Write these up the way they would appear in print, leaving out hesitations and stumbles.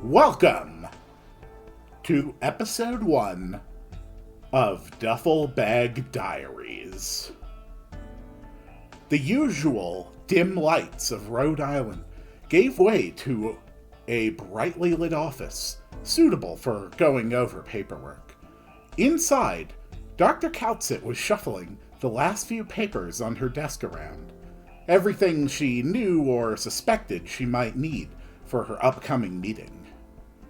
Welcome to episode 1 of Duffel Bag Diaries. The usual dim lights of Rhode Island gave way to a brightly lit office, suitable for going over paperwork. Inside, Dr. Coutsett was shuffling the last few papers on her desk around. Everything she knew or suspected she might need for her upcoming meeting.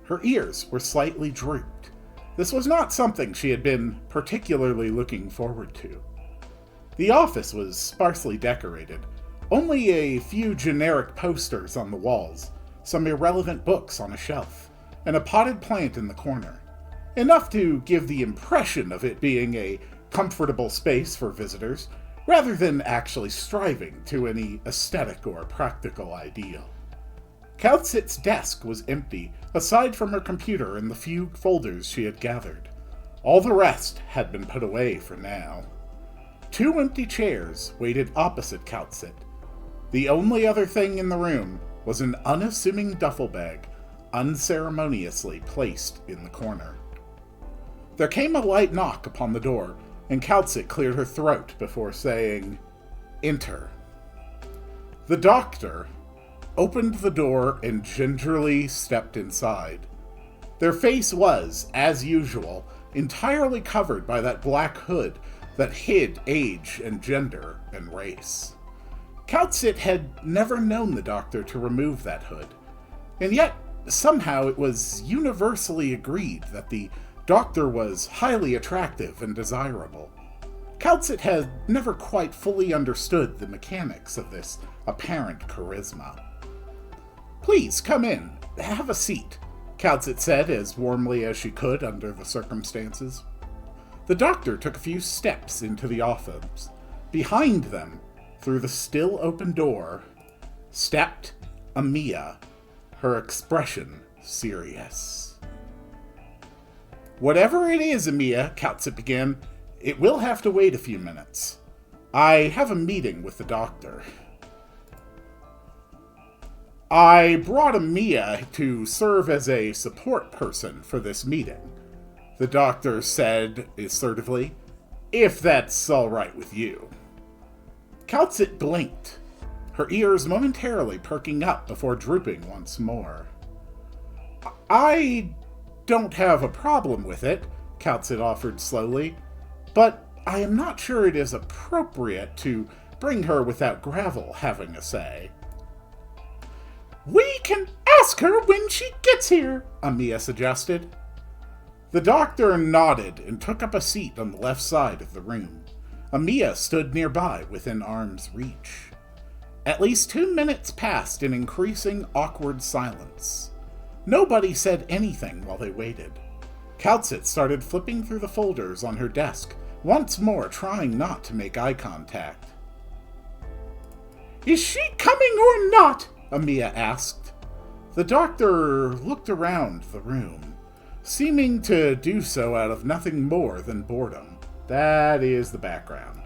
Her ears were slightly drooped. This was not something she had been particularly looking forward to. The office was sparsely decorated, only a few generic posters on the walls, some irrelevant books on a shelf, and a potted plant in the corner. Enough to give the impression of it being a comfortable space for visitors, rather than actually striving to any aesthetic or practical ideal. Coutsett's desk was empty, aside from her computer and the few folders she had gathered. All the rest had been put away for now. 2 empty chairs waited opposite Coutsett. The only other thing in the room was an unassuming duffel bag, unceremoniously placed in the corner. There came a light knock upon the door, and Coutsett cleared her throat before saying, "Enter." The doctor opened the door and gingerly stepped inside. Their face was, as usual, entirely covered by that black hood that hid age and gender and race. Coutsett had never known the doctor to remove that hood, and yet somehow it was universally agreed that the doctor was highly attractive and desirable. Coutsett had never quite fully understood the mechanics of this apparent charisma. "Please, come in. Have a seat," Coutsett said as warmly as she could under the circumstances. The doctor took a few steps into the office. Behind them, through the still open door, stepped Amia, her expression serious. "Whatever it is, Amia," Coutsett began, "it will have to wait a few minutes. I have a meeting with the doctor." "I brought Amia to serve as a support person for this meeting," the doctor said assertively, "if that's all right with you." Coutsett blinked, her ears momentarily perking up before drooping once more. "I don't have a problem with it," Coutsett offered slowly, "but I am not sure it is appropriate to bring her without Gravel having a say." "We can ask her when she gets here," Amia suggested. The doctor nodded and took up a seat on the left side of the room. Amia stood nearby within arm's reach. At least 2 minutes passed in increasing awkward silence. Nobody said anything while they waited. Coutsett started flipping through the folders on her desk, once more trying not to make eye contact. "Is she coming or not?" Amia asked. The doctor looked around the room, seeming to do so out of nothing more than boredom. That is the background.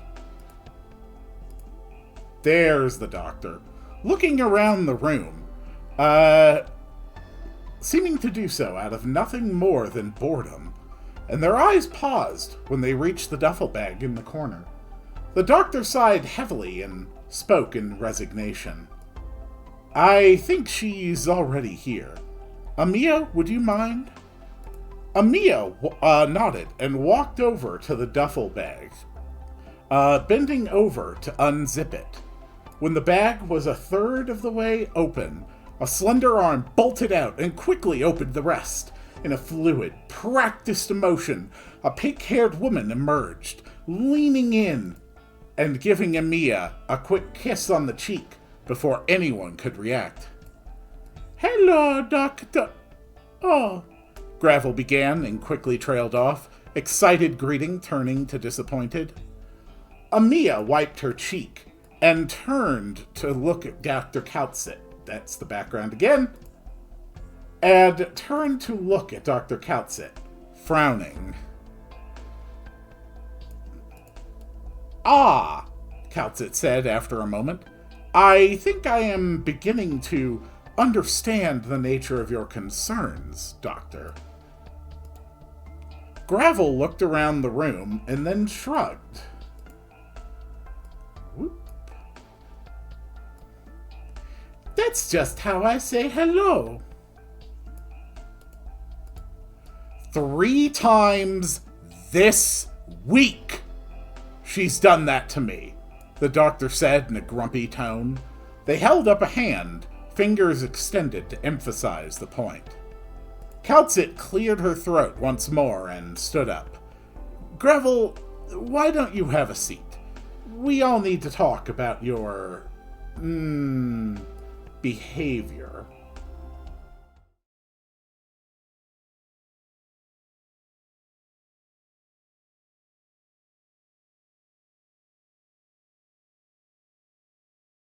There's the doctor, looking around the room, seeming to do so out of nothing more than boredom, and their eyes paused when they reached the duffel bag in the corner. The doctor sighed heavily and spoke in resignation. "I think she's already here. Amia, would you mind?" Amia nodded and walked over to the duffel bag, bending over to unzip it. When the bag was a third of the way open, a slender arm bolted out and quickly opened the rest. In a fluid, practiced motion, a pink-haired woman emerged, leaning in and giving Amia a quick kiss on the cheek before anyone could react. "Hello, Doctor." "Oh," Gravel began and quickly trailed off, excited greeting turning to disappointed. Amia wiped her cheek and turned to look at Dr. Coutsett. That's the background again. And turned to look at Dr. Coutsett, frowning. "Ah," Coutsett said after a moment. "I think I am beginning to understand the nature of your concerns, Doctor. Gravel looked around the room and then shrugged. Whoop. That's just how I say hello. 3 times this week she's done that to me, the doctor said in a grumpy tone. They held up a hand, fingers extended to emphasize the point. Calcit cleared her throat once more and stood up. Gravel, why don't you have a seat? We all need to talk about your behavior.